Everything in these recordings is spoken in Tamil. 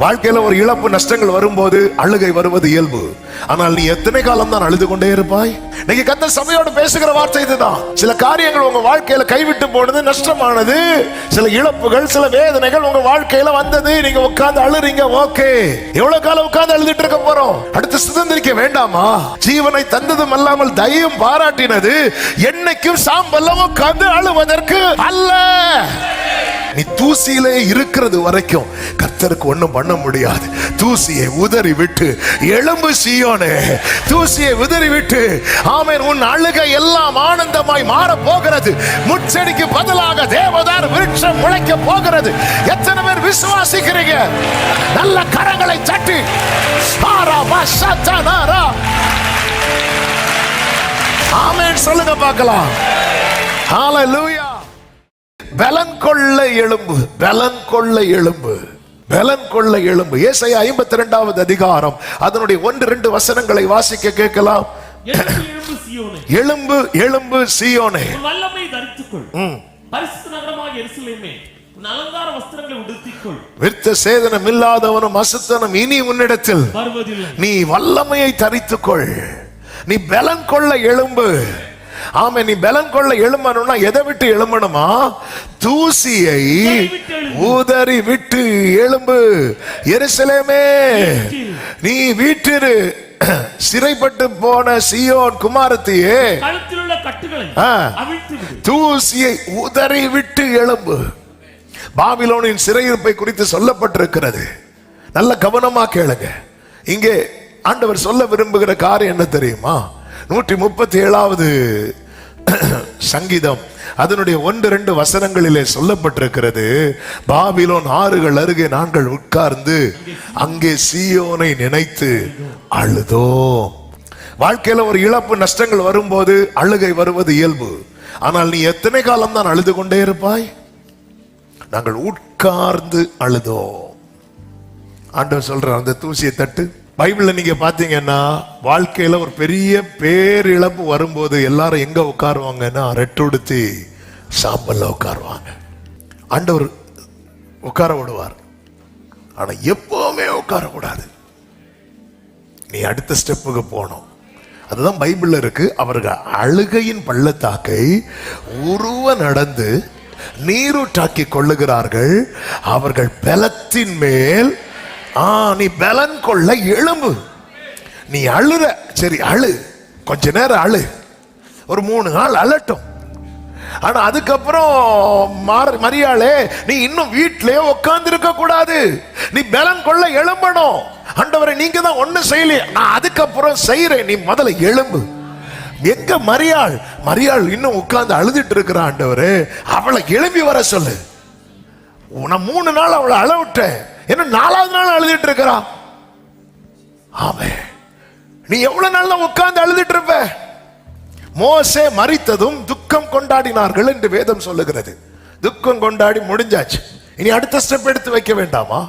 வாழ்க்கையில ஒரு இழப்பு நஷ்டங்கள் வரும்போது அழுகை வருவது இயல்பு. ஆனால் நீ எத்தனை காலம் தான் அழுது கொண்டே இருப்பாய்? நீங்க கத்த சபையோடு பேசுகிற வார்த்தை இதுதான். சில காரியங்கள் உங்க வாழ்க்கையில கைவிட்டு போனது, நஷ்டமானது, சில இழப்புகள், சில வேதனைகள் உங்க வாழ்க்கையில வந்தது. நீங்க உட்கார்ந்து அழுறீங்க. ஓகே, எவ்வளவு காலம் உட்கார்ந்து அழுதுட்டு இருக்க போறோம்? அடுத்து சுதந்திரிக்க வேண்டாமா? ஜீவனை தந்ததும் அல்லாமல் தயவும் பாராட்டினது என்னைக்கும் சாம்பல்ல உட்கார்ந்து அழுவதற்கு அல்ல. நீ தூசியிலே இருக்கிறது வரைக்கும் கர்த்தருக்கு ஒண்ணும் பண்ண முடியாது. தூசியை உதறி விட்டு எழும்பு சீயோனே, தூசியை உதறி விட்டு ஆமென். உன் அழுகை எல்லாம் ஆனந்தமாய் மாற போகிறது. முச்செடிக்கு பதிலாக தேவதார் விருட்சம் முளைக்க போகிறது. எத்தனை பேர் விசுவாசிக்கிறீங்க? நல்ல கரங்களை தட்டி ஆமென் சொல்லுங்க பார்க்கலாம். ஹalleluya. பலன் கொள்ள எழும்பு, பலன் கொள்ள எழும்பு, பலன் கொள்ள எழும்பு. ஏசாயா 52வது அதிகாரம் அதனுடைய 1-2 வசனங்களை வாசிக்க கேட்கலாம். எழும்பு எழும்பு சீயோனே, வல்லமை தரித்துக்கொள். பரிசுத்த நகரமாகிய எருசலேமே, உன் அலங்கார வஸ்திரங்களை உடுத்திக்கொள். விருத்த சேதனம் இல்லாதவனும் அசுத்தனும் இனி உன்னிடத்தில் வருவதில்லை. நீ வல்லமையை தரித்துக்கொள். நீ பலன் கொள்ள எழும்பு. ஆமே, நீ பலன் கொள்ள எழும்பணும்னா எதை விட்டு எழும்பணுமா? தூசியை ஊதறி விட்டு எழும்பு. எருசலேமே நீ வீட்டிரு, சிறைப்பட்டு போன சீயோன் குமாரத்தியே, கழுத்தில் உள்ள கட்டுகளை அவிழ்த்து விடு. தூசியை ஊதறி விட்டு எழும்பு. பாபிலோனின் சிறையிருப்பை குறித்து சொல்லப்பட்டிருக்கிறது. நல்ல கவனமா கேளுங்க. இங்கே ஆண்டவர் சொல்ல விரும்புகிற காரியம் என்ன தெரியுமா? 137வது சங்கீதம் அதனுடைய 1-2 வசனங்களிலே சொல்லப்பட்டிருக்கிறது. பாபிலோன் ஆறுகள் அருகே நாங்கள் உட்கார்ந்து அங்கே சீயோனை நினைத்து அழுதோம். வாழ்க்கையில ஒரு இழப்பு நஷ்டங்கள் வரும்போது அழுகை வருவது இயல்பு. ஆனால் நீ எத்தனை காலம் தான் அழுது கொண்டே இருப்பாய்? நாங்கள் உட்கார்ந்து அழுதோம். ஆண்டவர் சொல்ற அந்த தூசியை தட்டு. பைபிள்ல நீங்க பாத்தீங்கன்னா வாழ்க்கையில ஒரு பெரிய பேரிழப்பு வரும்போது எல்லாரும் எங்க உட்காருவாங்கன்னா ரெட்டுடுத்தி சாம்பல்ல உட்காருவாங்க. ஆண்டவர் உட்கார விடுவார். ஆனா எப்பவுமே உட்கார கூடாது. நீ அடுத்த ஸ்டெப்புக்கு போனோம். அதுதான் பைபிள்ல இருக்கு. அவர்கள் அழுகையின் பள்ளத்தாக்கை உருவ நடந்து நீரூற்றாக்கி கொள்ளுகிறார்கள். அவர்கள் பலத்தின் மேல் நீ பலன் கொள்ள எழும்பு. நீ அழுற, சரி அழு, கொஞ்ச நேரம் அழு, ஒரு 3 நாள் அழட்டும். ஆனா அதுக்கப்புறம் மரியாளே, நீ இன்னும் வீட்டிலே உட்கார்ந்து இருக்க கூடாது. நீ பலன் கொள்ள எழும்பணும். ஆண்டவரே, நீங்க தான் ஒண்ணு செய்யலையே, நான் அதுக்கப்புறம் செய்யறேன், நீ முதல்ல எழும்பு. எங்க மரியாள் இன்னும் உட்கார்ந்து அழுதுட்டு இருக்கிற. ஆண்டவரே, அவளை எழும்பி வர சொல்லு. நான் 3 நாள் அவளை அழ விட்டேன், என்ன 4வது நாள் அழுதுட்டு இருக்கிறா. ஆமே, நீ எவ்வளவு நாள் உட்கார்ந்து அழுதுட்டு இருப்ப? மோசே மரித்ததும் துக்கம் கொண்டாடினார்கள் என்று வேதம் சொல்லுகிறது. துக்கம் கொண்டாடி முடிஞ்சாச்சு. இனி அடுத்த ஸ்டெப் எடுத்து வைக்க வேண்டாமா?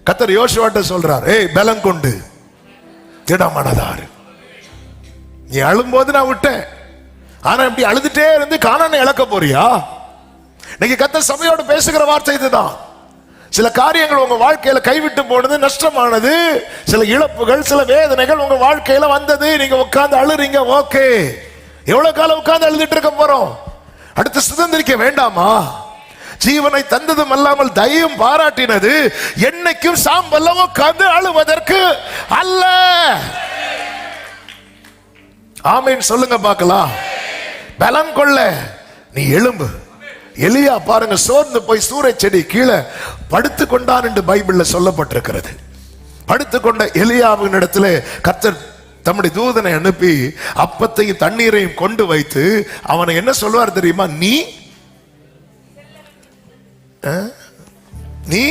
கர்த்தர் யோசுவாட்ட சொல்றார், ஏய் பலம் கொண்டு திடமனதாரு. நீ அழும்போது நான் விட்டேன், ஆனா இப்படி அழுதுட்டே இருந்து கானானை இழக்க போறியா? நீங்க கர்த்தர் சபையோடு பேசுகிற வார்த்தை இதுதான். சில காரியங்கள் உங்க வாழ்க்கையில கைவிட்டு போனது, நஷ்டமானது, சில இழப்புகள், சில வேதனைகள் உங்க வாழ்க்கையில வந்தது. நீங்க உட்கார்ந்து அழுறீங்க. ஓகே, எவ்வளவு காலம் உட்கார்ந்து அழுதுட்டு இருக்க போறோம்? அடுத்து சுதந்திரிக்க வேண்டாமா? ஜீவனை தந்ததும் அல்லாமல் தயவும் பாராட்டினது என்னைக்கும் சாம்பல்ல உட்கார்ந்து அழுவதற்கு அல்ல. ஆமென் சொல்லுங்க பார்க்கலாம். பலன் கொள்ள நீ எழும்பு. எலியா பாருங்க, சோர்ந்து போய் சூறை செடி கீழே படுத்து கொண்டான் என்று பைபிள்ல சொல்லப்பட்டிருக்கிறது. படுத்துக்கொண்ட எலியாவின் இடத்துல கர்த்தர் தம்முடைய தூதனை அனுப்பி அப்பத்தையும் தண்ணீரையும் கொண்டு வைத்து அவனை என்ன சொல்வார் தெரியுமா? நீ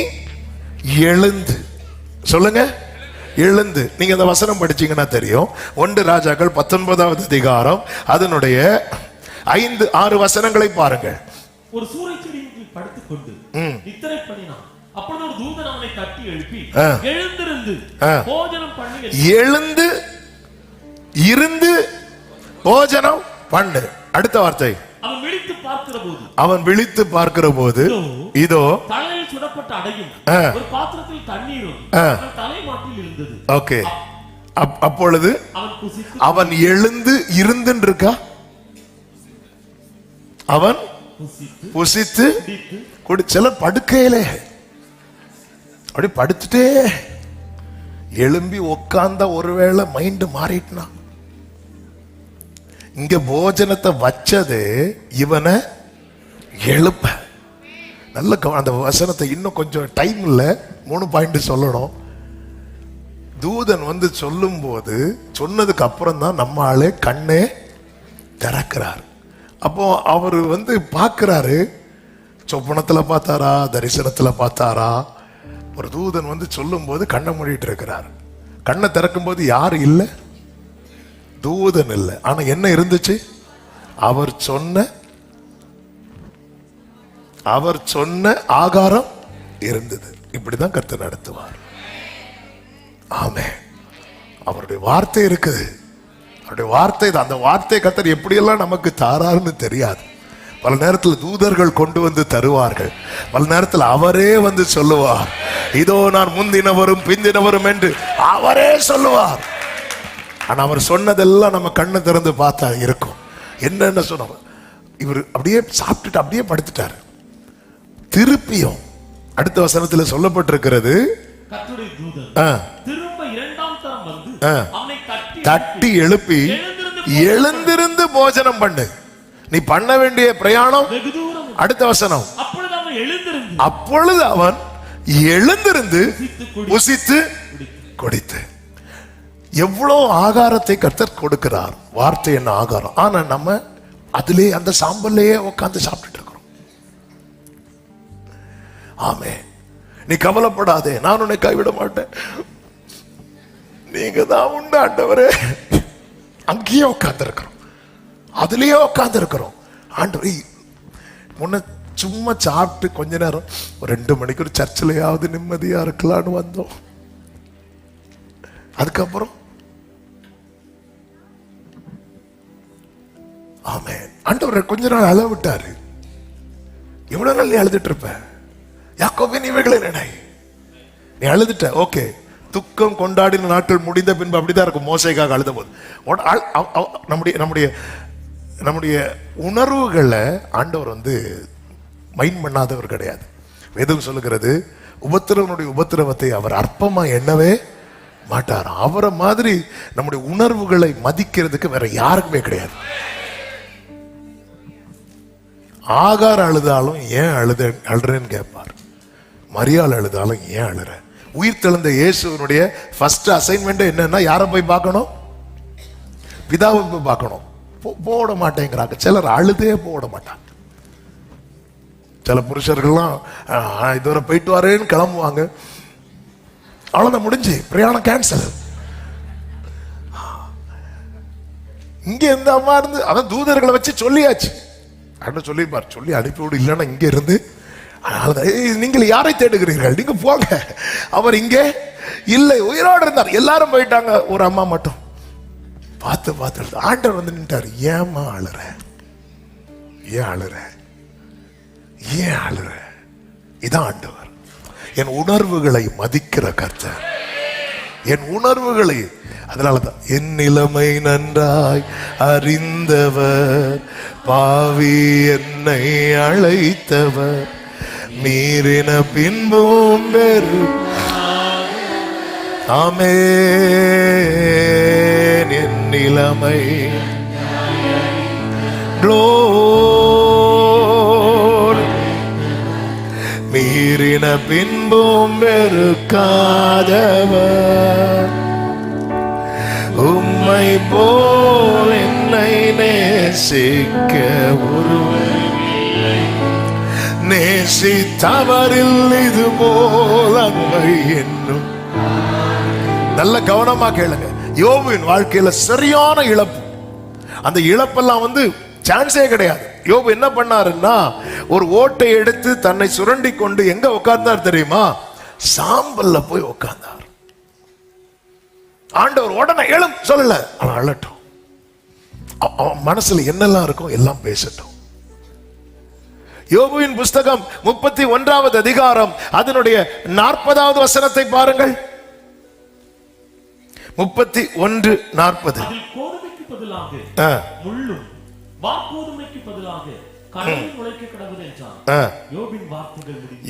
எழுந்து, சொல்லுங்க எழுந்து. நீங்க அந்த வசனம் படிச்சீங்கன்னா தெரியும். 1 ராஜாக்கள் 19வது அதிகாரம் அதனுடைய 5-6 வசனங்களை பாருங்க. ஒரு சூறை செடியில் படுத்துக் கொண்டு நித்திரை பண்ணினான். அப்பொழுது ஒரு தூதன் அவனை தட்டி எழுப்பி, எழுந்திருந்து போஜனம் பண்ணு. எழுந்து இருந்து போஜனம் பண்ணு. அடுத்த வார்த்தை, அவன் விழித்து பார்க்கிற போது அவன் விழித்து பார்க்கிற போது இதோ தலையில் சுடப்பட்ட அடையும் ஒரு பாத்திரத்தில் தண்ணீரும் அவன் தலைமாட்டில் இருந்தது. ஓகே, அப்பொழுது அவன் புசித்து அவன் எழுந்து இருந்துன்னு இருக்கா, அவன் புசித்து சில படுக்கையிலே அப்படி படுத்துட்டே எழும்பி உட்கார்ந்த ஒருவேளை மைண்ட் மாறிட்டுனா, இங்க போஜனத்தை வச்சது இவனை எழுப்ப. நல்ல அந்த வசனத்தை இன்னும் கொஞ்சம் டைம் இல்ல, 3 பாயிண்ட் சொல்லணும். தூதன் வந்து சொல்லும் போது சொன்னதுக்கு அப்புறம் தான் நம்ம ஆளே கண்ணே திறக்கிறார். அப்போ அவர் வந்து பார்க்கிறாரு, சொப்பனத்துல பார்த்தாரா தரிசனத்துல பார்த்தாரா? ஒரு தூதன் வந்து சொல்லும் போது கண்ணை மூடிட்டு இருக்கிறார். கண்ணை திறக்கும் போது யாரு இல்லை, தூதன் இல்லை. ஆனா என்ன இருந்துச்சு, அவர் சொன்ன ஆகாரம் இருந்தது. இப்படிதான் கர்த்தர் நடத்துவார். ஆமென். அவருடைய வார்த்தை இருக்குது, அவருடைய வார்த்தை. அந்த வார்த்தை கர்த்தர் எப்படியெல்லாம் நமக்கு தாராருன்னு தெரியாது. பல நேரத்தில் தூதர்கள் கொண்டு வந்து தருவார்கள், பல நேரத்தில் அவரே வந்து சொல்லுவார், இதோ நான் முந்தினவரும் பிந்தினவரும் என்று அவரே சொல்லுவார். ஆனா அவர் சொன்னதெல்லாம் நம்ம கண்ணை திறந்து பார்த்தா இருக்கும். என்னென்ன சொன்ன, இவர் அப்படியே சாப்பிட்டுட்டு அப்படியே படுத்துட்டாரு. திருப்பியும் அடுத்த வசனத்துல சொல்லப்பட்டிருக்கிறது, கர்த்தருடைய தூதன் திரும்ப இரண்டாம் தரம் வந்து அவனை தட்டி எழுப்பி எழுந்திருந்து போஜனம் பண்ணு, நீ பண்ண வேண்டிய பிரயாணம். அடுத்த வசனம், அப்பொழுது அவன் எழுந்திருந்து புசித்து குடித்து. எவ்வளவு ஆகாரத்தை கர்த்தர் கொடுக்கிறார். வார்த்தை என்ன ஆகாரம். ஆனா நம்ம அதிலே அந்த சாம்பல்லையே உட்கார்ந்து சாப்பிட்டுட்டு இருக்கிறோம். ஆமே, நீ கவலைப்படாதே, நான் உன்னை கைவிட மாட்டேன், நீங்க தான் உண்டு ஆண்டவரே. அங்கேயே உட்கார்ந்து இருக்கிறோம், அதுலயே உட்கார்ந்து இருக்கிறோம். ஆண்டவரே, முன்ன சும்மா சாப்பிட்டு கொஞ்ச நேரம் ஒரு 2 மணிக்கு ஒரு சர்ச்சிலையாவது நிம்மதியா இருக்கலாம்னு வந்தோம். அதுக்கப்புறம் ஆமென், ஆண்டவரை கொஞ்ச நாள் அழ விட்டாரு. எவ்வளவு நாள் நீ அழுதுட்டு இருப்ப? யாக்கோபே, நீ இவைகளை நினை, நீ அழுதுட்ட. ஓகே, துக்கம் கொண்டாடின நாட்கள் முடிந்த பின்பு அப்படிதான் இருக்கும். மோசைக்காக அழுத போது நம்முடைய உணர்வுகளை ஆண்டவர் வந்து மைண்ட் பண்ணாதவர் கிடையாது. வேதம் சொல்லுகிறது, உபத்திரவனுடைய உபத்திரவத்தை அவர் அற்பமா எண்ணவே மாட்டார். அவரை மாதிரி நம்முடைய உணர்வுகளை மதிக்கிறதுக்கு வேற யாருக்குமே கிடையாது. ஆகார அழுதாலும் ஏன் அழுறேன்னு கேட்பார். மரியாள் அழுதாலும் ஏன் அழுற? உயிர் தெழுந்த இயேசுனுடைய ஃபர்ஸ்ட் அசைன்மெண்ட் என்னன்னா, யாரை போய் பார்க்கணும்? பிதாவை போய் பார்க்கணும். போட மாட்டேங்கிறாங்க சிலர், அழுதே போட மாட்டாங்க. சில புருஷர்கள்லாம் இதுவரை போயிட்டு வரேன்னு கிளம்புவாங்க, அவ்வளவுதான், முடிஞ்சு, பிரயாணம் கேன்சல். இங்க இருந்த அம்மா இருந்து அதான் தூதர்களை வச்சு சொல்லியாச்சு. அண்ணன் சொல்லிப்பார், சொல்லி அனுப்பிவிடு, இல்லைன்னா இங்க இருந்து நீங்கள் யாரை தேடுகிறீர்கள், நீங்க போங்க, அவர் இங்கே இல்லை, உயிரோடு இருந்தார். எல்லாரும் போயிட்டாங்க, ஒரு அம்மா மட்டும் பார்த்து ஆண்டவர் வந்து நின்றார். ஏமா அழுற, ஏன் அழுற, ஏன் அழுற? இதான் ஆண்டவர், என் உணர்வுகளை மதிக்கிற கர்த்தர், என் உணர்வுகளை. அதனாலதான் என் நிலைமை நன்றாய் அறிந்தவர், பாவி என்னை அழைத்தவர், மீறின பின்பும் பெரு. ஆமென். என் நிலைமை மீறின பின்பும் வெறுக்காதவர், உம்மை போல் என்னை நேசிக்க ஒருவர், நேசித்தவரில் இது போல் அன்பை என்னும். நல்ல கவனமா கேளுங்க. யோபுவின் வாழ்க்கையில சரியான இழப்பு. அந்த இழப்பெல்லாம் வந்து சான்ஸே கிடையாது. யோபு என்ன பண்ணாருன்னா, ஒரு ஓட்டை எடுத்து தன்னை சுரண்டி கொண்டு எங்க உட்கார்ந்தார் தெரியுமா? சாம்பல்ல போய் உட்கார்ந்தார். ஆண்டவர் உடனே எழும் சொல்லல, அவன் அழட்டும், அவன் மனசுல என்னெல்லாம் இருக்கும் எல்லாம் பேசட்டும். யோபுவின் புஸ்தகம் 31வது அதிகாரம் அதனுடைய 40வது வசனத்தை பாருங்கள். 31:40. அதில் கோதுமைக்கு பதிலாக முள்ளும் வார்கோதுமைக்கு பதிலாக கடலில் முளைக்க கடவுள் என்றார்.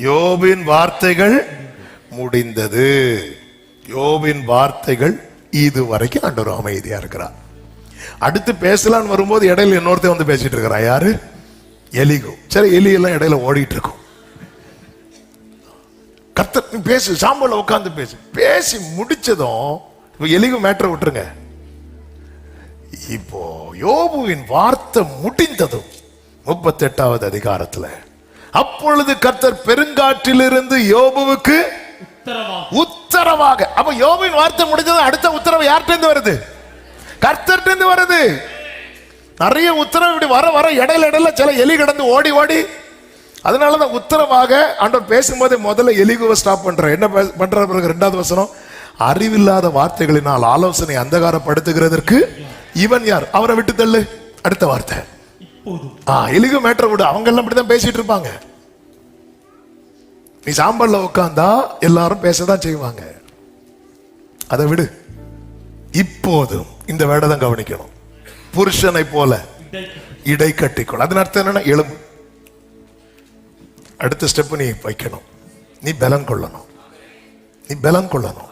யோபின் வார்த்தைகள் முடிந்தது. யோபின் வார்த்தைகள் இதுவரைக்கும் ஆண்டவர் அமைதியா இருக்கிறார். அடுத்து பேசலான்னு வரும்போது இடையில இன்னொருத்தர் வந்து பேசிட்டு இருக்கிறான். யாரு? எலிகு. சரி, எலி எல்லாம் இடையில ஓடிட்டு இருக்கும். கர்த்தர் பேசு, சாம்பல உட்கார்ந்து பேசு. பேசி முடிச்சதும் எலிகு மேட்டரை விட்டுருங்க. இப்போ யோபுவின் வார்த்தை முடிந்ததும் 38வது அதிகாரத்துல, அப்பொழுது கர்த்தர் பெருங்காற்றிலிருந்து யோபுவுக்கு உத்தரவாக. அப்ப யோபுவின் வார்த்தை முடிஞ்சதும் அடுத்த உத்தரவு யார்கிட்ட இருந்து வருது? கர்த்தர்ட்ட இருந்து வருது. நிறைய உத்தரவு இப்படி வர வர இடையில சில எலி கடந்து ஓடி ஓடி, அதனாலதான் உத்தரவாக ஆண்டவர் பேசும்போதே முதல்ல எலிகுவை ஸ்டாப் பண்ற. என்ன பண்ற பிறகு 2வது வசனம், அறிவில்லாத வார்த்தைகளினால் ஆலோசனை அந்தகாரப்படுத்துகிறதற்கு இவன் யார்? அவரை விட்டு தள்ளு. அடுத்த வார்த்தை எலிகு மேட்டரை விடு. அவங்க எல்லாம் இப்படிதான் பேசிட்டு இருப்பாங்க. நீ சாம்பல்ல உட்கார்ந்தா எல்லாரும் பேசதான் செய்வாங்க. அதை விடு. இப்போதும் இந்த வேடை தான் கவனிக்கணும். புருஷனை போல இடை கட்டிக்கொள். அதன் அர்த்தம் என்னன்னா எலும்பு. அடுத்த ஸ்டெப் நீ வைக்கணும். நீ பலன் கொள்ளணும். நீ பலன் கொள்ளணும்.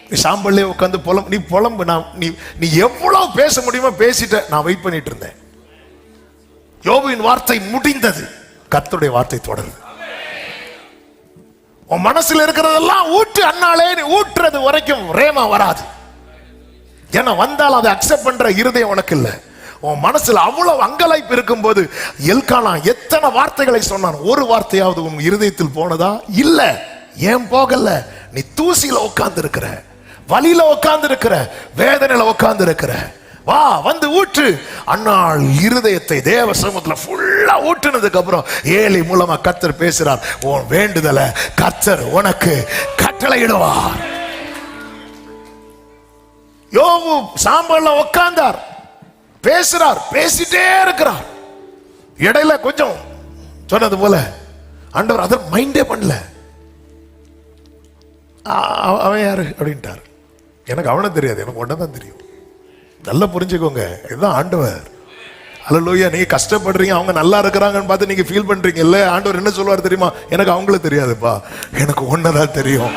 நீ சாம்பல்லே உட்காந்து நீ புலம்பு. நீ எவ்வளவு பேச முடியுமோ பேசிட்ட. நான் வெயிட் பண்ணிட்டு இருந்தேன். யோபுவின் வார்த்தை முடிந்தது. கர்த்தருடைய வார்த்தை தொடருது. உன் மனசுல இருக்கிறதெல்லாம் ஊற்று. அண்ணாலே நீ ஊற்றுறது வரைக்கும் ரேமா வராது. ஏன்னா வந்தால் அதை அக்செப்ட் பண்ற இருதயம் உனக்கு இல்ல. உன் மனசுல அவ்வளவு அங்கலாய்ப்பு இருக்கும் போது எல்கானா எத்தனை வார்த்தைகளை சொன்னான், ஒரு வார்த்தையாவது உன் இருதயத்தில் போனதா? இல்ல. ஏன் போகல? நீ தூசியில உட்கார்ந்து இருக்கிற, வலியில உட்கார்ந்து இருக்கிற, வேதனையில உட்கார்ந்து இருக்கிற. வா, வந்து ஊற்று. அன்னாள் இருதயத்தை தேவ சமூகத்துல ஃபுல்லா ஊற்றுனதுக்கு அப்புறம் ஏலி மூலமா கர்த்தர் பேசுறார். உன் வேண்டுதல கர்த்தர் உனக்கு கட்டளையிடுவார். யோபு சாம்பல்ல உட்கார்ந்தார், பேசுறார், பேசிட்டே இருக்கிறார். இடையில கொஞ்சம் சொன்னது போல ஆண்டவர் அதை மைண்டே பண்ணல. அவன் யாரு அப்படின்ட்டார். எனக்கு அவனை தெரியாது, எனக்கு ஒன்னதான் தெரியும். நல்லா புரிஞ்சுக்கோங்க, இதுதான் ஆண்டவர். அல்லேலூயா. நீங்க கஷ்டப்படுறீங்க, அவங்க நல்லா இருக்கிறாங்கன்னு பார்த்து நீங்க ஃபீல் பண்றீங்க இல்ல. ஆண்டவர் என்ன சொல்வார் தெரியுமா? எனக்கு அவங்கள தெரியாதுப்பா, எனக்கு ஒன்னதான் தெரியும்,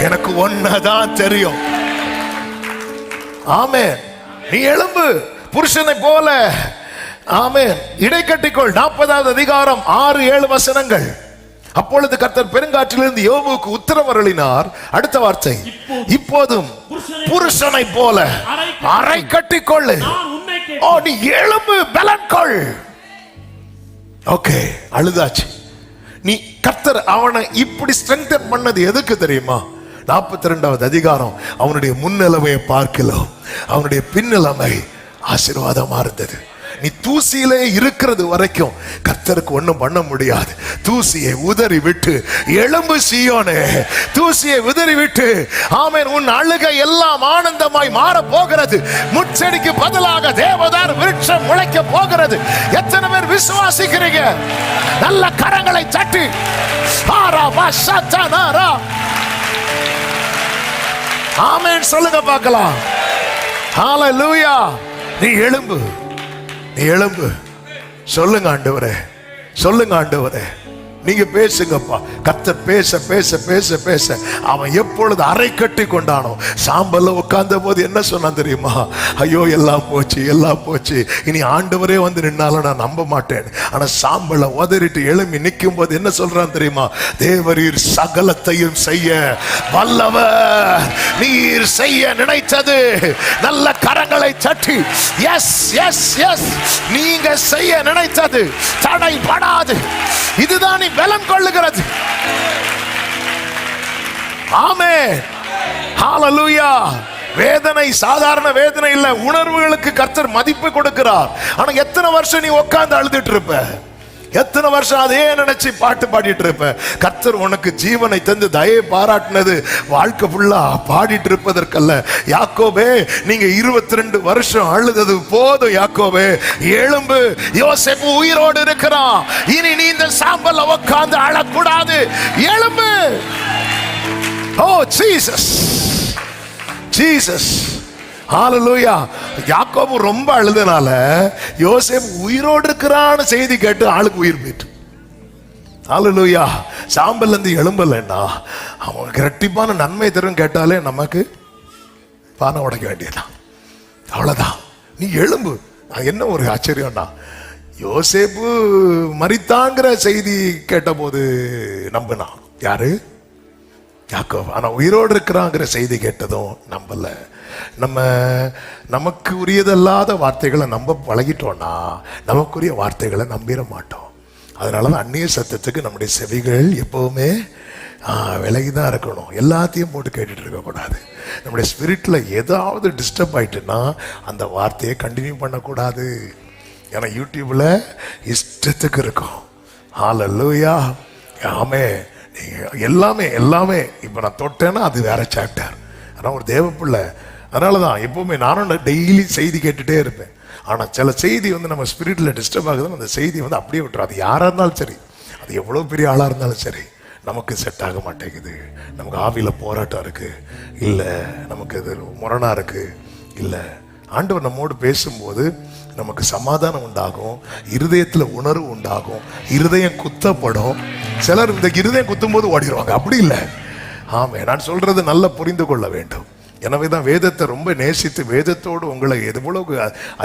எனக்கு ஒன்னதான் தெரியும். ஆமென். நீ எழும்பு, புருஷனை போல. ஆமென். இடை கட்டிக்கொள். 40வது அதிகாரம் 6-7 வசனங்கள். அப்பொழுது கர்த்தர் பெருங்காற்றிலிருந்து யோபுவுக்கு உத்தரவு அருளினார். அடுத்த வார்த்தை, இப்போதும் புருஷனை போல அரை கட்டிக்கொள்ளு. ஓ, நீ எழும்பு, பலன் கொள். ஓகே, அழுதாச்சு. நீ கர்த்தர் அவனை இப்படி ஸ்ட்ரெங்தன் பண்ணது எதுக்கு தெரியுமா? 42வது அதிகாரம் அவனுடைய முன்னிலைமையை பார்க்கலாம், அவனுடைய பின்னிலைமை ஆசீர்வாதமா இருந்தது. நீ தூசியிலே இருக்கிறது வரைக்கும் கர்த்தருக்கு ஒண்ணும் பண்ண முடியாது. தூசியை உதறி விட்டு எழும்பு சீயோனே, தூசியை உதறி விட்டு. ஆமென். உன் அழுகை எல்லாம் ஆனந்தமாய் மாற போகிறது. முச்செடிக்கு பதிலாக தேவதார் விருட்சம் முளைக்க போகிறது. எத்தனை பேர் விசுவாசிக்கிறீங்க? நல்ல கரங்களை தட்டி ஆமென் சொல்லுங்க பார்க்கலாம். ஹalleluya. நீ எழும்பு, நீ எழும்பு. சொல்லுங்க ஆண்டவரே, சொல்லுங்க ஆண்டவரே. நீங்க பேசுங்கப்பா. கர்த்தர் பேச பேச பேச பேச அவன் எப்பொழுது அரை கட்டி கொண்டானோ, சாம்பல்ல உட்கார்ந்த போது என்ன சொன்னான் தெரியுமா? ஐயோ, எல்லாம் போச்சு, எல்லாம் போச்சு, இனி ஆண்டவரே வந்து நின்னாலும் நான் நம்ப மாட்டேன். ஆனா சாம்பல்ல உதறிட்டு எழும்பி நிற்கும் போது என்ன சொல்றான் தெரியுமா? தேவரீர் சகலத்தையும் செய்ய வல்லவர், நீர் செய்ய நினைத்தது நல்ல கரங்களை தட்டி எஸ் எஸ் எஸ், நீங்க செய்ய நினைத்தது தடைபடாது. இதுதான் நீ பலன் கொள்ளுகிறது. ஆமென். ஹalleluya. வேதனை சாதாரண வேதனை இல்ல. உணர்வுகளுக்கு கர்த்தர் மதிப்பு கொடுக்கிறார். ஆனா எத்தனை வருஷம் நீ உட்கார்ந்து அழுதுட்டு இருப்ப? எத்தனை வருஷம் அதே நினைச்சு பாட்டு பாடிட்டு இருப்ப. கர்த்தர் உனக்கு ஜீவனை தந்து தயை பாராட்டினது வாழ்க்கை ஃபுல்லா பாடிட்டு இருப்பதற்கல்ல. யாக்கோபே, நீங்க 22 வருஷம் அழுதது போதும். யாக்கோபே எழும்பு, யோசேப்பு உயிரோடு இருக்கிறான். இனி நீ இந்த சாம்பல்ல உட்கார்ந்து அழக்கூடாது. எழும்பு. ஓ ஜீசஸ், ஜீசஸ், ஹalleluya. யாக்கோபு ரொம்ப அழுதனால யோசேப்பு உயிரோடு இருக்கிறான்னு செய்தி கேட்டு ஆளுக்கு உயிர் போயிட்டு. ஹalleluya. சாம்பல்ல இருந்து எழும்பலன்னா அவனுக்கு இரட்டிப்பான நன்மை தரும் கேட்டாலே நமக்கு பானை உடைக்க வேண்டியதான். அவ்வளவுதான். நீ எழும்பு. என்ன ஒரு ஆச்சரியம்டா, யோசேப்பு மரித்தாங்கிற செய்தி கேட்ட போது நம்பினா யாரு? யாக்கோபு. ஆனா உயிரோடு இருக்கிறாங்கிற செய்தி கேட்டதும் நம்பல. நமக்கு உரியதல்லாத வார்த்தைகளை நம்ப பழகிட்டோம்னா நமக்குரிய வார்த்தைகளை நம்பிட மாட்டோம். அதனாலதான் அந்நிய சத்தத்துக்கு நம்முடைய செவிகள் எப்பவுமே விலகிதான் இருக்கணும். எல்லாத்தையும் போட்டு கேட்டுட்டு இருக்க கூடாது. நம்முடைய ஸ்பிரிட்ல ஏதாவது டிஸ்டர்ப் ஆயிட்டுன்னா அந்த வார்த்தையை கண்டினியூ பண்ணக்கூடாது. ஏன்னா யூடியூப்ல இஷ்டத்துக்கு இருக்கும். ஹalleluya. ஆமே. எல்லாமே எல்லாமே இப்ப நான் தொட்டேன்னா அது வேற சாப்டர். ஆனா ஒரு தேவ பிள்ளை, அதனாலதான் எப்பவுமே நானும் டெய்லி செய்தி கேட்டுட்டே இருப்பேன். ஆனா சில செய்தி வந்து நம்ம ஸ்பிரிட்ல டிஸ்டர்ப் ஆகுதுன்னு அந்த செய்தி வந்து அப்படியே விட்டுரும். அது யாரா இருந்தாலும் சரி, அது எவ்வளவு பெரிய ஆளா இருந்தாலும் சரி, நமக்கு செட் ஆக மாட்டேங்குது. நமக்கு ஆவியில போராட்டம் இருக்கு, இல்ல நமக்கு இது முரணா இருக்கு, இல்ல ஆண்டவர் நம்மோடு பேசும்போது நமக்கு சமாதானம் உண்டாகும், இருதயத்துல உணர்வு உண்டாகும், இருதயம் குத்தப்படும். சிலர் இந்த இருதயம் குத்தும் போது ஓடிடுவாங்க. அப்படி இல்லை. ஆமே, நான் சொல்றது நல்லா புரிந்து கொள்ள வேண்டும். எனவேதான் வேதத்தை ரொம்ப நேசித்து வேதத்தோடு உங்களை எவ்வளவு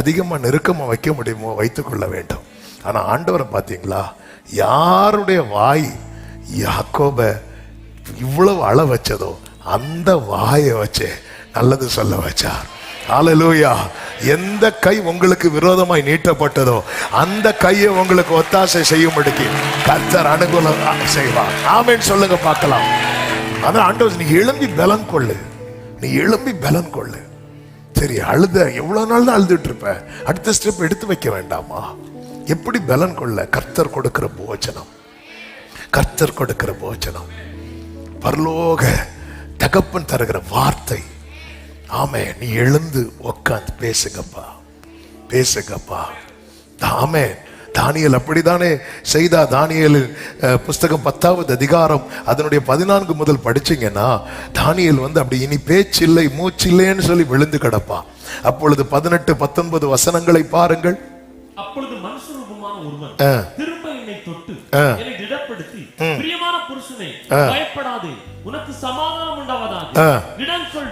அதிகமா நெருக்கமா வைக்க முடியுமோ வைத்துக் கொள்ள வேண்டும். ஆனா ஆண்டவரை பார்த்தீங்களா, யாருடைய வாய் யாக்கோப இவ்வளவு அழ வச்சதோ அந்த வாயை வச்சு நல்லது சொல்ல வச்சார். ஹalleluya. எந்த கை உங்களுக்கு விரோதமாய் நீட்டப்பட்டதோ அந்த கையை உங்களுக்கு ஒத்தாசை செய்யும்படிக்கு கர்த்தர் அனுகூலம் செய்வார். ஆமென் சொல்லுங்க பார்க்கலாம். அதான் ஆண்டவர், நீ எழும்பி பலன் கொள்ளு, நீ எழும்பி பலன் கொள்ளு. சரி, அழுத எவ்வளவு நாள் தான் அழுதுட்டு இருப்ப, அடுத்த ஸ்டெப் எடுத்து வைக்க வேண்டாமா? எப்படி பலன் கொள்ள? கர்த்தர் கொடுக்கிற போஜனம், கர்த்தர் கொடுக்கிற போஜனம், பரலோக தகப்பன் தருகிற வார்த்தை. ஆமே, நீ எழுந்து உட்காந்து பேசுங்கப்பா, பேசுங்கப்பா. ஆமே, தானியேல் அப்படித்தானே செய்தா. தானியேல் புஸ்தகம் 10வது அதிகாரம் அதனுடைய 14 முதல் படிச்சீங்கன்னா தானியேல் வந்து அப்படி இனி பேச்சில்லை மூச்சில்லைன்னு சொல்லி விழுந்து கிடப்பா. அப்பொழுது 18, 19 வசனங்களை பாருங்கள். அப்பொழுது மனுஷரூபமான ஒருவன் திரும்ப என்னை தொட்டு என்னை திடப்படுத்தி, பிரியமான புருஷனே, பயப்படாதே, உனக்கு சமாதானம் உண்டாவதாக,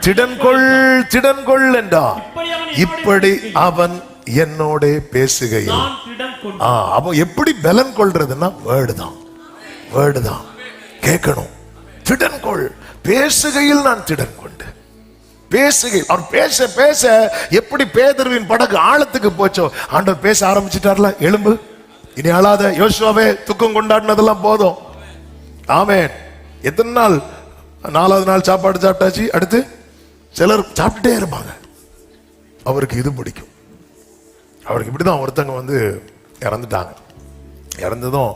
திடன்கொள் திடன்கொள் என்றார். இப்படி அவன் என்னோட பேசுகையில் அவன் எப்படி பலன் கொள்றதுன்னா வேர்டு தான், வேர்டு தான் கேட்கணும். திடன்கொள், பேசுகையில் நான் திடன் கொண்டு. பேசுகையில் அவர் பேச பேச எப்படி பேதுருவின் படகு ஆழத்துக்கு போச்சோ, ஆண்டவர் பேச ஆரம்பிச்சிட்டார்ல, எழும்பு, இனி அழாத, யோசுவாவே துக்கம் கொண்டாடினதெல்லாம் போதும். ஆமென். எத்தனை நாள்? 4வது நாள் சாப்பாடு சாப்பிட்டாச்சு. அடுத்து சிலர் சாப்பிட்டுட்டே இருப்பாங்க. அவருக்கு இது பிடிக்கும். அவருக்கு இப்படிதான் ஒருத்தங்க வந்து இறந்துட்டாங்க. இறந்ததும்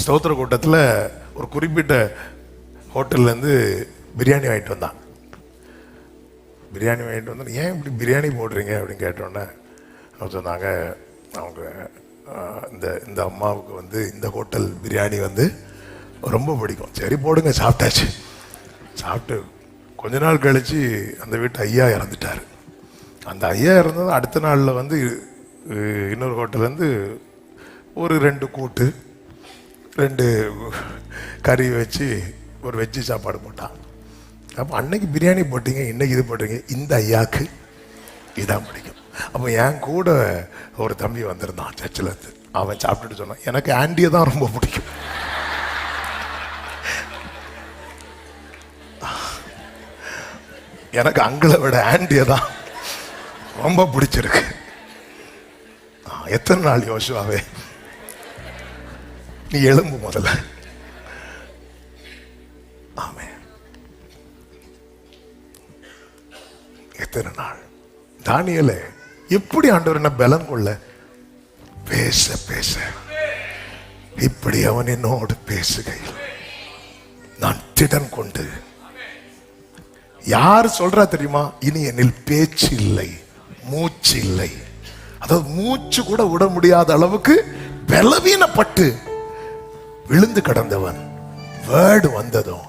ஸ்தோத்திர கூட்டத்தில் ஒரு குறிப்பிட்ட ஹோட்டல்லேருந்து பிரியாணி வாங்கிட்டு வந்தாங்க. பிரியாணி வாங்கிட்டு வந்து, ஏன் இப்படி பிரியாணி போடுறீங்க அப்படின்னு கேட்டோன்னே அவங்க சொன்னாங்க, அவங்க இந்த அம்மாவுக்கு வந்து இந்த ஹோட்டல் பிரியாணி வந்து ரொம்ப பிடிக்கும். சரி போடுங்க, சாப்பிட்டாச்சு. சாப்பிட்டு கொஞ்ச நாள் கழிச்சு அந்த வீட்டு ஐயா இறந்துட்டார். அந்த ஐயா இறந்தது அடுத்த நாளில் வந்து இன்னொரு ஹோட்டல்லேருந்து ஒரு 2 கூட்டு 2 கறி வச்சு ஒரு வெஜ்ஜு சாப்பாடு போட்டான். அப்போ அன்னைக்கு பிரியாணி போட்டீங்க, இன்னைக்கு இது போட்டீங்க, இந்த ஐயாவுக்கு இதான் பிடிக்கும். அப்போ என் கூட ஒரு தம்பி வந்திருந்தான் சர்ச்சில் இருந்து. அவன் சாப்பிட்டுட்டு சொன்னான், எனக்கு ஆண்டியை தான் ரொம்ப பிடிக்கும். எனக்கு அங்களை விட ஆண்டியை தான் ரொம்ப பிடிச்சிருக்கு. எத்தனை நாள் யோசுவாவே, நீ எழும்பு முதல்ல. ஆமே, எத்தனை நாள்? தானியேலே எப்படி ஆண்டவர் என்ன பலன் கொள்ள? பேச பேச இப்படி அவன் என்னோடு பேசுகையில் நான் திடன் கொண்டு, யார் சொல்றா தெரியுமா? இனி என்னில் பேச்சு இல்லை, மூச்சு இல்லை. அதாவது மூச்சு கூட விட முடியாத அளவுக்கு பலவீனப்பட்டு விழுந்து கிடந்தவன் வேர்டு வந்ததும்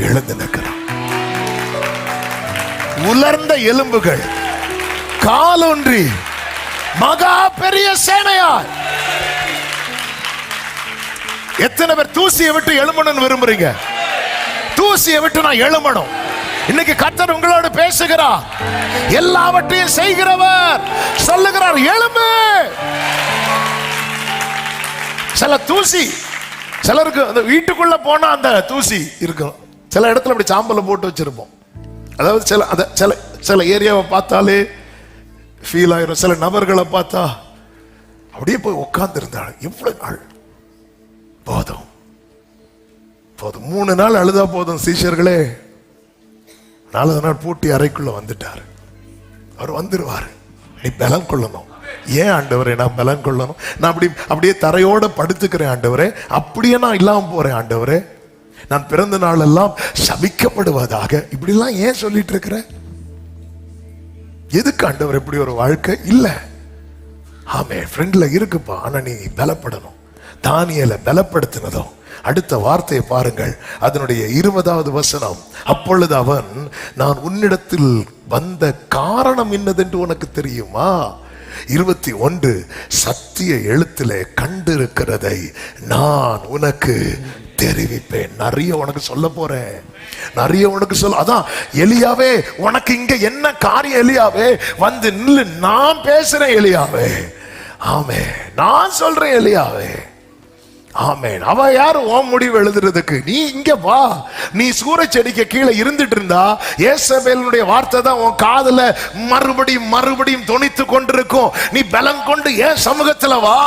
எழுந்து நிற்கிறான். உலர்ந்த எலும்புகள் காலொன்றி மகா பெரிய சேனையார். எத்தனை பேர் தூசியை விட்டு எழுமணும்னு விரும்புறீங்க? தூசியை விட்டு நான் எழுமணும். இன்னைக்கு கர்த்தர் உங்களோடு பேசுகிறார். எல்லாவற்றையும் செய்கிறவர் சொல்லுகிறார், எழும்பு. சில தூசி, சிலருக்கு அந்த வீட்டுக்குள்ள போனா அந்த தூசி இருக்கும். சில இடத்துல அப்படி சாம்பலை போட்டு வச்சிருப்போம். அதாவது சில ஏரியாவை பார்த்தாலே ஃபீல் ஆயிரும். சில நபர்களை பார்த்தா அப்படியே போய் உட்கார்ந்து இருந்தாள். எவ்வளவு நாள்? போதும் போதும், 3 நாள் அழுதா போதும். சீஷர்களே 4வது நாள் பூட்டி அறைக்குள்ள வந்துட்டாரு. அவர் வந்துருவாரு. நீ பலம் கொள்ளணும். ஏன் ஆண்டவரே நான் பலம் கொள்ளணும்? நான் அப்படியே தரையோட படுத்துக்கிறேன் ஆண்டவரே. அப்படியே நான் இல்லாம போறேன் ஆண்டவரே. நான் பிறந்த நாள் எல்லாம் சபிக்கப்படுவதாக. இப்படி எல்லாம் ஏன் சொல்லிட்டு இருக்கிற? எதுக்கு ஆண்டவர் இப்படி ஒரு வாழ்க்கை? இல்ல, ஆமே ஃப்ரெண்ட்ல இருக்குப்பா. ஆனா நீ பலப்படணும். தானியேலை பலப்படுத்தினதும் அடுத்த வார்த்தையை பாருங்கள், அதனுடைய 20வது வசனம். அப்பொழுது அவன், நான் உன்னிடத்தில் வந்த காரணம் என்னதென்று உனக்கு தெரியுமா? 21, சத்திய எழுத்திலே கண்டிருக்கிறதை நான் உனக்கு தெரிவிப்பேன். நிறைய உனக்கு சொல்ல போறேன், நிறைய உனக்கு சொல்ல. அதான் எலியாவே, உனக்கு இங்க என்ன காரியம்? எலியாவே வந்து நில்லு, நான் பேசுறேன் எலியாவே. ஆமே, நான் சொல்றேன் எலியாவே. ஆமேன். அவ யாரு உன் முடிவு எழுதுறதுக்கு? நீ இங்க வா. நீ சூரச்செடிக்கு கீழே இருந்துட்டு இருந்தா யேசபேலுடைய வார்த்தை தான் உன் காதுல மறுபடியும் மறுபடியும் தொனித்து கொண்டிருக்கும். நீ பலம் கொண்டு ஏன் சமூகத்துல வா.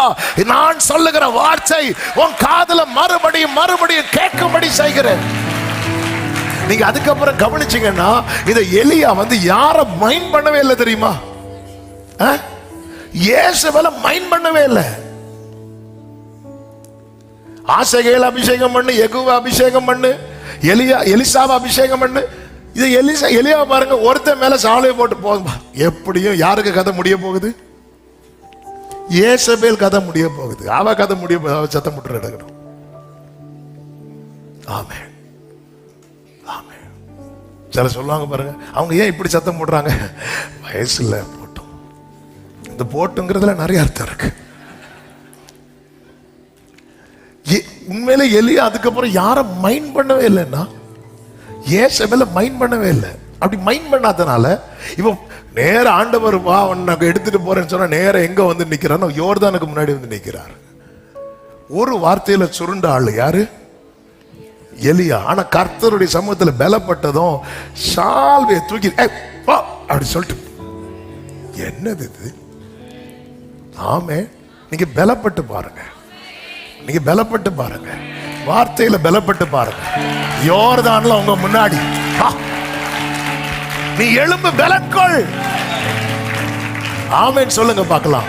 நான் சொல்லுகிற வார்த்தை உன் காதுல மறுபடியும் மறுபடியும் கேட்கும்படி செய்கிறேன். நீங்க அதுக்கப்புறம் கவனிச்சீங்கன்னா, இத எலியா வந்து யார மைண்ட் பண்ணவே இல்லை தெரியுமா? யேசபேல மைண்ட் பண்ணவே இல்லை. ஆசகேல் அபிஷேகம் பண்ணு, யெகூவ அபிஷேகம் பண்ணு, எலிசாவை அபிஷேகம் பண்ணு. இது எலியாவை பாருங்க, ஒருத்தன் மேல சாலையை போட்டு போகும்பா. எப்படியும் யாருக்கு கதை முடிய போகுது? யேசபேல் கதை முடிய போகுது. அவ கதை முடிய போகுது. அவ சத்தம் முட்டு எடுக்கணும். ஆமே ஆமே. சில சொல்லுவாங்க பாருங்க, அவங்க ஏன் இப்படி சத்தம் போடுறாங்க? வயசுல போட்டோம். இந்த போட்டுங்கிறதுல நிறைய அர்த்தம் இருக்கு. உண்மையிலே எலியா அதுக்கப்புறம் யார மைண்ட் பண்ணவே இல்லைன்னா, யேசபேல மைண்ட் பண்ணவே இல்லை. அப்படி மைண்ட் பண்ணாதனால இவ நேர ஆண்டவர் வா உனக்கு எடுத்துட்டு போறேன்னு சொன்னா நேர எங்க வந்து நிக்கிறான்னு, யோர்தானுக்கு முன்னாடி வந்து நிக்கிறார். ஒரு வார்த்தையில சுருண்ட ஆளு யாரு? எலியா. ஆனா கர்த்தருடைய சமூகத்துல பலப்பட்டதும் சால்வையை தூக்கி அப்படி சொல்லிட்டு, என்னது இது? ஆமே, நீங்க பலப்பட்டு பாருங்க. நீங்க பலப்பட்டு பாருங்க, வார்த்தையில பலப்பட்டு பாருங்க. யோர்தான்ல உங்க முன்னாடி நீ எழும்பு, பலக்கொள். ஆமேன்னு சொல்லுங்க பார்க்கலாம்.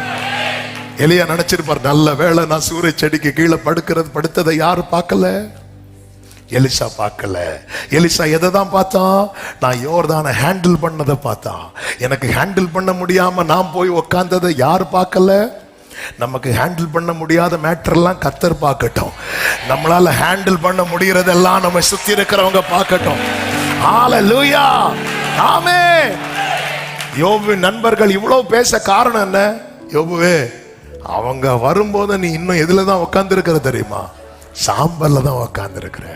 எலியா நினைச்சிருப்பார், நல்ல வேளை நான் சூரிய செடிக்கு கீழே படுத்ததை யாரு பார்க்கல? எலிசா பார்க்கல. எலிசா எதை தான் பார்த்தான்? நான் யோர்தானை ஹேண்டில் பண்ணதை பார்த்தான். எனக்கு ஹேண்டில் பண்ண முடியாம நான் போய் உக்காந்ததை யாரு பார்க்கல? நமக்கு ஹேண்டில் பண்ண முடியாத மேட்டர் எல்லாம் கர்த்தர் பார்க்கட்டும். நம்மளால ஹேண்டில் பண்ண முடியறதெல்லாம் நம்ம சுத்தி இருக்கிறவங்க பார்க்கட்டும். ஹalleluya. ஆமென். யோபு நண்பர்கள் இவ்வளவு பேச காரணம் என்ன? யோபுவே, அவங்க வரும்போது நீ இன்னும் எதுல தான் உட்கார்ந்து இருக்கிற தெரியுமா? சாம்பல்ல தான் உட்கார்ந்து இருக்கிற.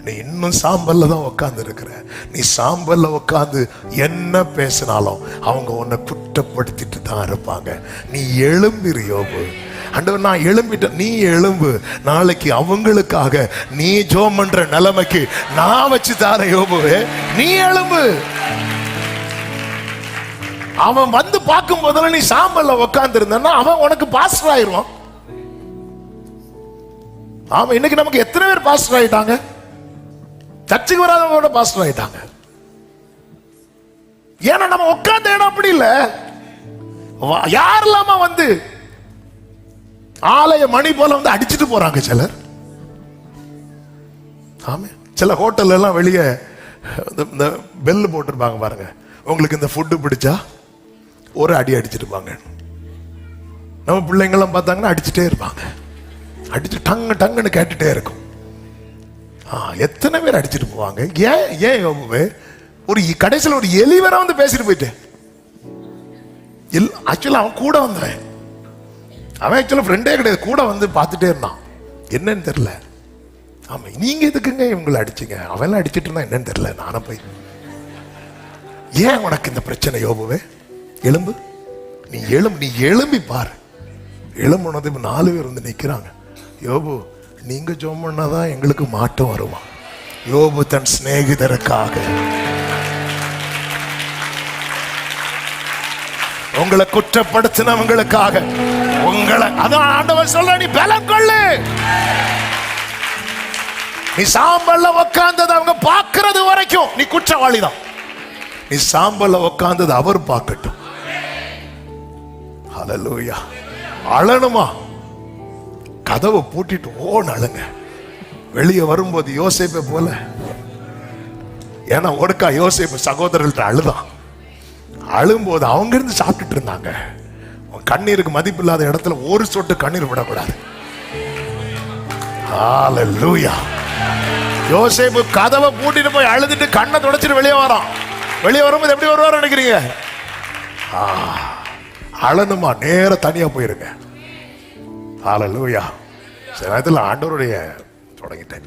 நீ இன்னும் சாம்பல்ல தான் உட்கார்ந்து இருக்கிற. நீ சாம்பல்ல உட்கார்ந்து என்ன பேசினாலும் அவங்க உன்னை குற்றப்படுத்திட்டு தான் இருப்பாங்க. நீ எழும்பிரு யோபு. ஆண்டவர், நான் எழும்பிட்டேன். நீ எழும்பு. நாளைக்கு அவங்களுக்காக நீ ஜெபம் பண்ற நிலைமைக்கு நான் வச்சு தார யோபுவே. நீ எழும்பு. அவன் வந்து பார்க்கும் போதெல்லாம் நீ சாம்பல்ல உட்கார்ந்து இருந்தான்னா அவன் உனக்கு பாஸ்டர் ஆயிடுவான். ஆமா, இன்னைக்கு நமக்கு எத்தனை பேர் பாஸ்டர் ஆயிட்டாங்க? சர்ச்சுக்கு வராதவங்க பாஸ்டர் ஆயிட்டாங்க. ஏன்னா நம்ம உட்கார்ந்த இடம் அப்படி இல்ல. யார் இல்லாம வந்து ஆலய மணி போல வந்து அடிச்சுட்டு போறாங்க சிலர். ஆமே. சில ஹோட்டல் எல்லாம் வெளியே இந்த பெல்லு போட்டிருப்பாங்க பாருங்க, உங்களுக்கு இந்த ஃபுட்டு பிடிச்சா ஒரு அடி அடிச்சிருப்பாங்க. நம்ம பிள்ளைங்கெல்லாம் பார்த்தாங்கன்னா அடிச்சுட்டே இருப்பாங்க, அடிச்சு டங்கு டங்குன்னு கேட்டுட்டே இருக்கும். எத்தனை பேர் அடிச்சுட்டு போவாங்க. ஏன் ஏன் ஒரு கடைசியில் ஒரு எலி வேற வந்து பேசிட்டு போயிட்டேன். ஆக்சுவலா அவன் கூட வந்தவன், அவன் ஆக்சுவலா ஃப்ரெண்டே கிடையாது, கூட வந்து பார்த்துட்டே இருந்தான். என்னன்னு தெரியல. ஆமா, நீங்க எதுக்குங்க இவங்களை அடிச்சீங்க? அவன் அடிச்சிட்டு இருந்தா என்னன்னு தெரியல. நானும் போய், ஏன் உனக்கு இந்த பிரச்சனை யோபுவே? எலும்பு, நீ எழும்பி பாரு. எழும்புனது 4 பேர் வந்து நிக்கிறாங்க. யோபு, நீங்க ஜெபம் பண்ணாதான் எங்களுக்கு மாட்டம் வருமா? யோபு தன் சிநேகிதருக்காக, உங்களை குற்றப்படுத்தினவங்களுக்காக, உங்களை அதான் ஆண்டவர் சொல்ல, நீ பலம் கொள்ளு. நீ சாம்பல்ல உட்கார்ந்தது அவங்க பார்க்கிறது வரைக்கும் நீ குற்றவாளிதான். நீ சாம்பல்ல உட்கார்ந்தது அவர் பார்க்கட்டும். ஹல்லேலூயா. அழணுமா? கதவை பூட்டிட்டு அழுங்க. வெளியே வரும்போது யோசேப்பை போல. ஏன்னா ஒடுக்கா யோசேப்பு சகோதரர்கள்ட்ட அழுதான். அழும்போது அவங்க இருந்து சாப்பிட்டுட்டு இருந்தாங்க. கண்ணீருக்கு மதிப்பு இல்லாத இடத்துல ஒரு சொட்டு கண்ணீர் விடக்கூடாது. ஹல்லேலூயா. யோசேப்பு கதவை பூட்டிட்டு போய் அழுதுட்டு கண்ணை தொடச்சிட்டு வெளியே வரான். வெளியே வரும்போது எப்படி வருவார் நினைக்கிறீங்க? அழணுமா? நேர தனியா போயிருங்க. ஹல்லேலூயா. சில நேரத்தில் ஆண்டவருடைய தொடங்கிட்டேன்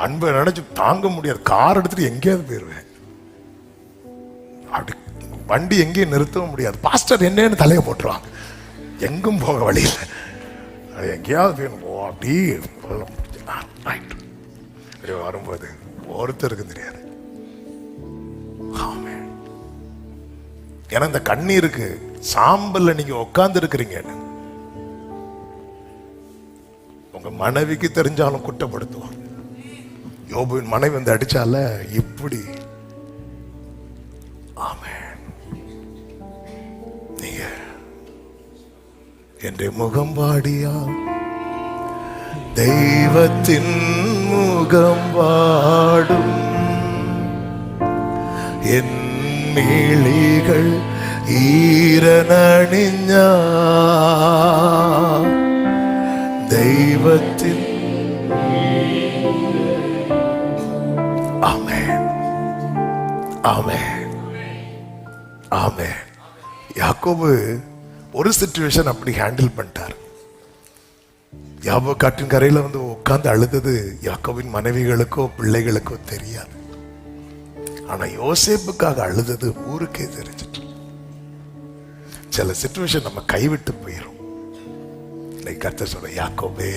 அன்பை நினைச்சு தாங்க முடியாது. கார் எடுத்துட்டு எங்கேயாவது போயிருவேன். அப்படி வண்டி எங்கேயும் நிறுத்தவும் முடியாது. பாஸ்டர் என்னன்னு தலையை போட்டுருவாங்க. எங்கும் போக வழியில் எங்கேயாவது போய் அப்படி வரும்போது ஒருத்தருக்கு தெரியாது. ஏன்னா இந்த கண்ணீருக்கு சாம்பல்ல நீங்க உட்கார்ந்து இருக்கிறீங்க. உங்க மனைவிக்கு தெரிஞ்சாலும் குற்றப்படுத்துவாங்க. யோபுவின் மனைவி வந்து அடிச்சால இப்படி. ஆமென். நீங்க என்ற முகம்பாடியா தெய்வத்தின் முகம் வாடும் என் மீளிகள் ஈரனணிஞ்ச தெய்வத்தின். ஆமென், ஆமென், ஆமென். யாக்கோபு ஒரு சிச்சுவேஷன் அப்படி ஹேண்டில் பண்ணிட்டார். யாபோ காட்டின் கரையில வந்து உட்கார்ந்து அழுதது யாக்கோபின் மனைவிகளுக்கோ பிள்ளைகளுக்கோ தெரியாது. ஆனா யோசேப்புக்காக அழுதது ஊருக்கே தெரிஞ்சிட்டு. சில சிச்சுவேஷன் நம்ம கைவிட்டு போயிரும். கர்த்தர் சொல்ற, யாக்கோபே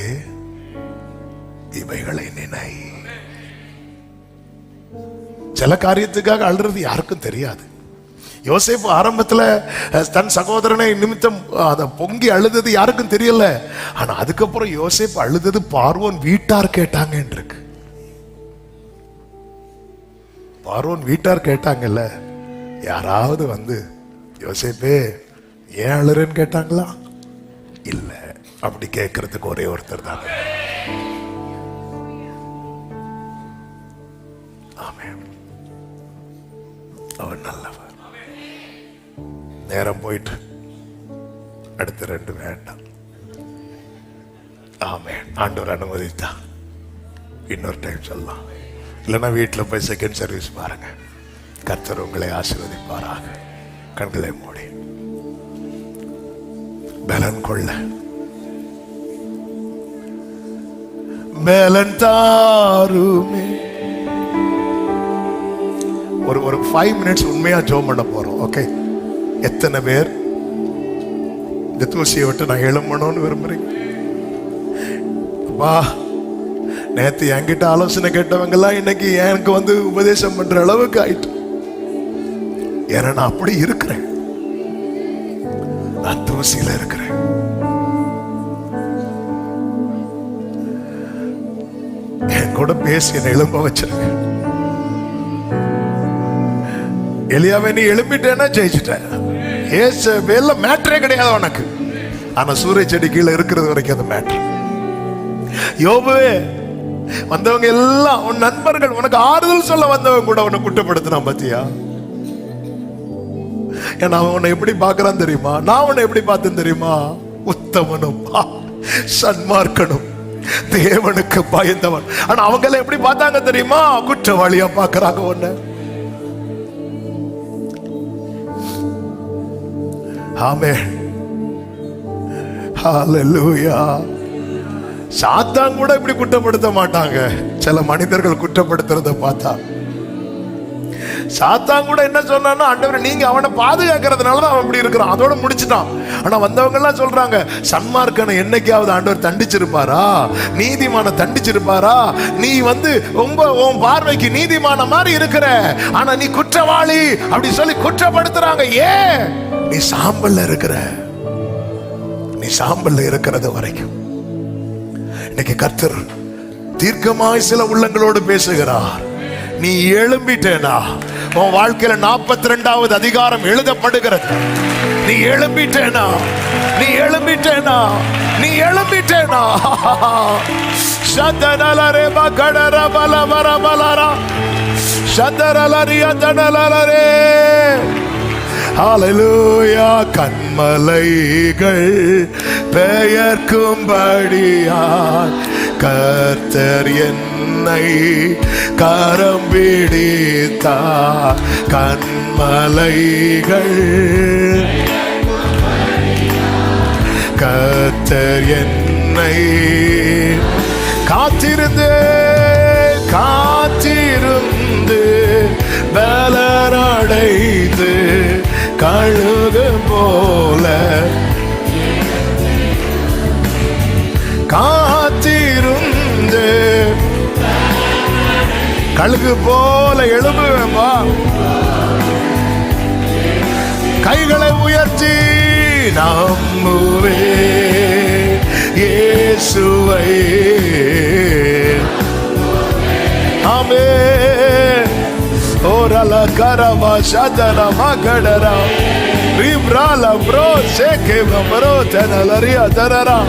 இவைகளை நினை. சில காரியத்துக்காக அழுறது யாருக்கும் தெரியாது. யோசேப்பு ஆரம்பத்துல தன் சகோதரனை நிமித்தம் அத பொங்கி அழுதது யாருக்கும் தெரியல. ஆனா அதுக்கப்புறம் யோசேப்பு அழுதது பார்வோன் வீட்டார் கேட்டாங்க இருக்கு. பார்வோன் வீட்டார் கேட்டாங்கல்ல, யாராவது வந்து யோசேப்பே ஏன் அழுறன்னு கேட்டாங்களா? இல்ல, அப்படி கேட்கறதுக்கு ஒரே ஒருத்தர் தான். ஆமென். அவர் நல்லவர். நேரம் போயிட்டு அடுத்த 2 வேண்டாம். ஆமென். ஆண்டவர் அனுமதித்தா இன்னொரு டைம் சொல்லலாம். இல்லைன்னா வீட்டில் போய் செகண்ட் சர்வீஸ் பாருங்க. கர்த்தர் உங்களை ஆசீர்வதிப்பாராக. கண்களை மூடி பலன் கொள்ள. பலன் தாருமே. ஒரு 5 minutes உண்மையா ஜெபம் பண்ண போறோம். ஓகே, எத்தனை பேர் இந்த தூசியை விட்டு நான் எழும்பணும்னு விரும்புறீங்க? அப்பா, நேத்து என்கிட்ட ஆலோசனை கேட்டவங்க எல்லாம் இன்னைக்கு எனக்கு வந்து உபதேசம் பண்ற அளவுக்கு ஆயிட்டு. ஏன்னா நான் அப்படி இருக்கிறேன். நான் தூசியில இருக்கிறேன். என் கூட பேசி என்னை எழும்ப வச்சிருங்க. எலியாவை நீ எழுப்பிட்டேன்னா ஜெயிச்சுட்ட. ஏசபேல்ல மேட்டரே கிடையாது உனக்கு. ஆனா சூரிய செடி கீழே இருக்கிறது வரைக்கும் அது மேட்டர். யோபுவே, வந்தவங்க எல்லாம் உன் நண்பர்கள், உனக்கு ஆறுதல் சொல்ல வந்தவங்க கூட உன்னை குற்றப்படுத்தினான் பாத்தியா? ஏன்னா அவன் உன்னை எப்படி பார்க்கறான் தெரியுமா? நான் உன்னை எப்படி பார்த்தேன் தெரியுமா? உத்தமனும் சன்மார்க்கனும் தேவனுக்கு பயந்தவன். ஆனா அவங்க எல்லாம் எப்படி பார்த்தாங்க தெரியுமா? குற்றவாளியா பார்க்கறாங்க உன்னை. ஆமென், ஹல்லேலூயா. சாத்தான் கூட இப்படி குற்றப்படுத்த மாட்டாங்க. சில மனிதர்கள் குற்றப்படுத்துறத பார்த்தா சாத்தான் கூட என்ன சொன்னான்னா, ஆண்டவரே நீங்க அவனை பாதுகாக்கிறதுனாலதான் அவன் இப்படி இருக்கிறான், அதோட முடிச்சுட்டான். ஆனா வந்தவங்க எல்லாம் சொல்றாங்க, சன்மார்க்கனை என்னைக்காவது ஆண்டவர் தண்டிச்சிருப்பாரா? நீதிமான தண்டிச்சிருப்பாரா? நீ ரொம்ப உன் பார்வைக்கு நீதிமான மாதிரி இருக்கிற, ஆனா நீ குற்றவாளி அப்படி சொல்லி குற்றப்படுத்துறாங்க. ஏன்? நீ சாம்பல்ல இருக்கிற. நீ சாம்பல்ல இருக்கிறது வரைக்கும். இன்னைக்கு கர்த்தர் தீர்க்கமாய் சில உள்ளங்களோடு பேசுகிறார். நீ எழும்பிட்டேனா? உன் வாழ்க்கையில 42வது அதிகாரம் எழுதப்படுகிறது. நீ எழும்பிட்டேனா? நீ எழும்பிட்டேனா? நீ எழும்பிட்டேனா? சதனலரே பகடர பலவர பலரா சதரலரியா தனலரே. ஹல்லேலூயா. கண்மலைகள் பெயர்க்கும்படியாய் கர்த்தர் என்னை கரம் பிடித்தார். கண்மலைகள் கர்த்தர் என்னை காத்திருந்து காத்திருந்து பலனடைந்து கழுகு போல காத்திருந்து கழுகு போல எழும்புவேன்பா. கைகளை உயர்த்தி நம்புவே இயேசுவை. ஆமென். ஓரல கரவா சதன மகடரா ரிப்ரால ப்ரோ சேகே ப்ரோ தனலரியா தரரா.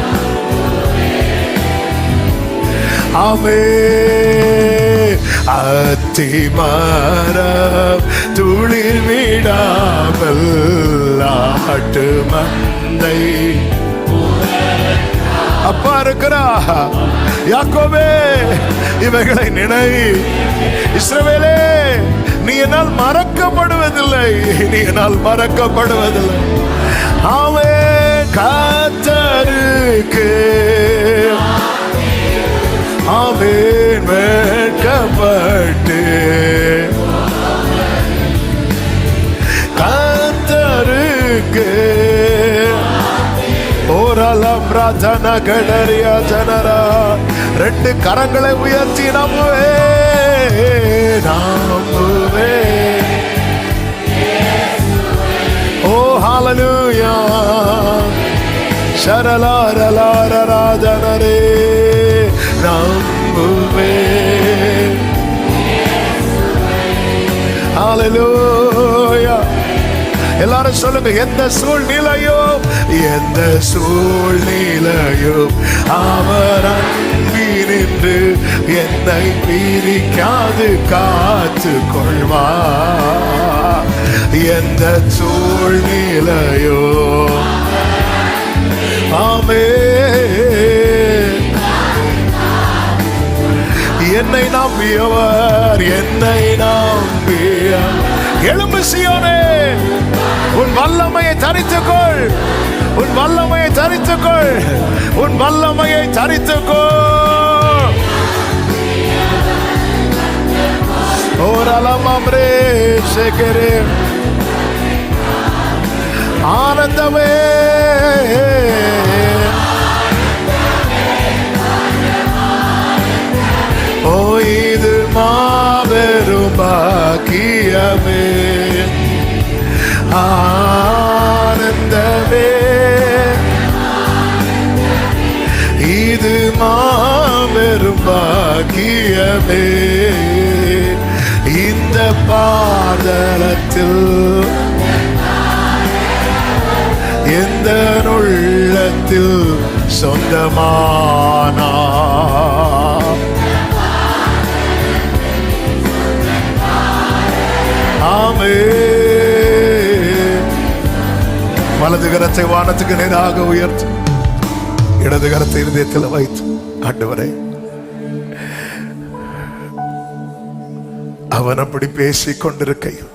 ஆமென். அத்திமரம் துளிர் விடாமல் ஆட்டு மந்தை அப்பா இருக்கிறா. யாக்கோபே, இவைகளை நினை. இஸ்ரவேலே, நீ என்னால் மறக்கப்படுவதில்லை. நீ என்னால் மறக்கப்படுவதில்லை. ஆமென். கர்த்தருக்கு ஆமென். வெட்கப்பட்டு கர்த்தருக்கு ஓரலம் ராதன கடரியா ஜனரா. 2 கரங்களை உயர்த்தி நம்புவே நம்புவே. ஓ ஹல்லேலூயா. சரலாரலாரராதனரே நம்புவே. ஹல்லேலூயா. எல்லாரும் சொல்லுங்க, எந்த சூழ்நிலையும் எந்த சூழ்நிலையும் அவர் அன்பினின்று என்னை பிரிக்காது காத்து கொள்வார். எந்த சூழ்நிலையும் ஆமென். என்னை நம்பியவர் என்னை நம்பிய. எழும்பு சீயோனே, உன் வல்லமையை தரித்துக்கொள். உன் வல்லமையை தரித்துக்கொள். உன் வல்லமையை தரித்துக்கொள். ஓரலமம்ரே சேகரே. ஆனந்தமே ஓ இது மாபெரும் பாக்கியமே. ஆனந்தமே இது மாபெரும் பாக்கியமே. இந்த பாதலத்தில் எந்த உள்ளத்தில் கரத்தில் சொந்தமானா. ஆமென். வலது கரத்தை வானத்துக்கு நேராக உயர்த்து, இடது கரத்தை இருதயத்தில் வைத்து, ஆண்டவரே அவன் அப்படி பேசிக் கொண்டிருக்கையில்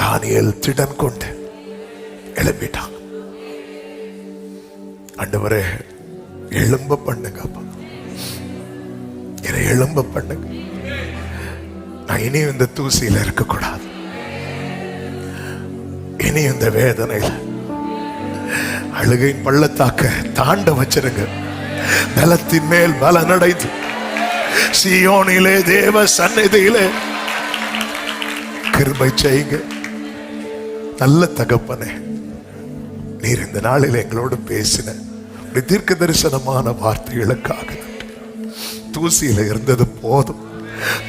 தானியேல் திடன் கொண்டு எழுப்பிட்டான். ஆண்டவரே எழும்ப பண்ணுங்க, என்னை எழும்ப பண்ணுங்க. நான் இனி இந்த தூசியில இருக்கக்கூடாது, இனி இந்த வேதனையில அழுகையின் பள்ளத்தாக்க தாண்ட வச்சிருங்க. பலத்தின் மேல் பலனடைந்து சீயோனிலே தேவ சந்நிதியிலே கிருபை செய்யுங்க. நல்ல தகப்பனே, நீர் இந்த நாளில் எங்களோடு பேசின தீர்க்க தரிசனமான வார்த்தைகளுக்காக தூசியில இருந்தது போதும்,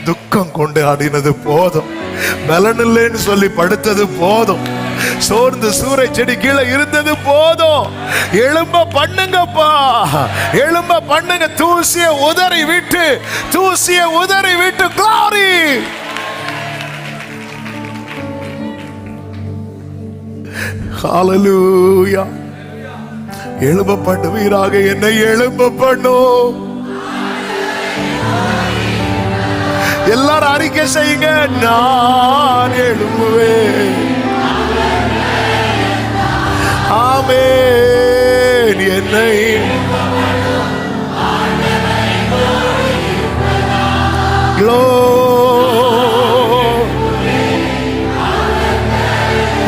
துக்கம் கொண்டு ஆடினது போதும், பலனில்லைன்னு சொல்லி படுத்தது போதும், சோர்ந்து சூறை செடி கீழே இருந்தது போதும். எழும்ப பண்ணுங்கப்பா, எழும்ப பண்ணுங்க. தூசிய உதறி விட்டு, தூசிய உதறி விட்டு glory. ஹalleluya. எழும்ப பண்ணுவீராக, என்னை எழும்ப பண்ணும். எல்லாரும் அறிக்கை செய்யுங்க, நான் எழும்புவேன். ஆமென். என்னை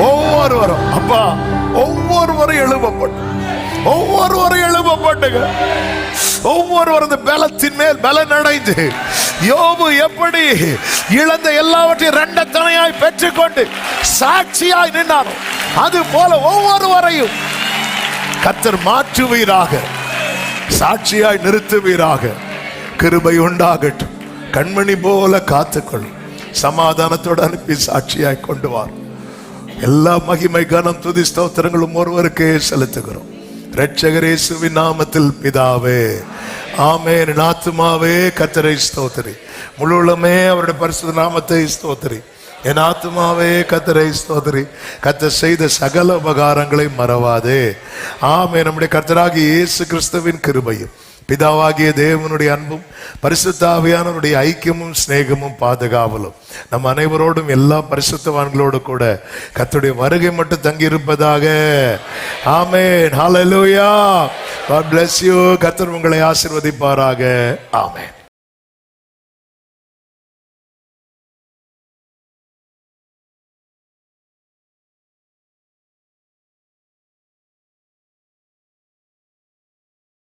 ஒவ்வொருவரும் அப்பா, ஒவ்வொருவரும் எழுப்பப்பட்டு, ஒவ்வொருவரும் எழுப்பப்பட்டுங்க. ஒவ்வொருவரும் இந்த பலத்தின் மேல் பலன் அடைந்து, யோபு எப்படி இழந்த எல்லாவற்றையும் இரண்டத்தனையாய் பெற்றுக்கொண்டு சாட்சியாய் நின்றாரோ, அது போல ஒவ்வொருவரையும் கர்த்தர் மாற்றுவீராக, சாட்சியாய் நிறுத்துவீராக. கிருபை உண்டாகட்டும். கண்மணி போல காத்துக்கொள்ளும். சமாதானத்தோடு அனுப்பி சாட்சியாய் கொண்டு வார். எல்லா மகிமை கனம் துதி ஸ்தோத்திரங்களும் ஒருவருக்கே செலுத்துகிறோம். இரட்சகர் இயேசுவின் நாமத்தில் பிதாவே, ஆமென். என் ஆத்துமாவே கர்த்தரை ஸ்தோத்திரி, முழு உள்ளமே அவருடைய பரிசுத்த நாமத்தை ஸ்தோத்திரி. என் ஆத்துமாவே கர்த்தரை ஸ்தோத்திரி, கர்த்தர் செய்த சகல உபகாரங்களை மறவாதே. ஆமென். நம்முடைய கர்த்தராகிய இயேசு கிறிஸ்துவின் கிருபையும், பிதாவாகிய தேவனுடைய அன்பும், பரிசுத்த ஆவியானவருடைய ஐக்கியமும் சிநேகமும் பாதுகாவலும் நம் அனைவரோடும், எல்லா பரிசுத்தவான்களோடு கூட கர்த்தருடைய வருகை மட்டும் தங்கி இருப்பதாக. ஆமென். ஹalleluya. God bless you. கர்த்தர் உங்களை ஆசீர்வதிப்பாராக. ஆமென்.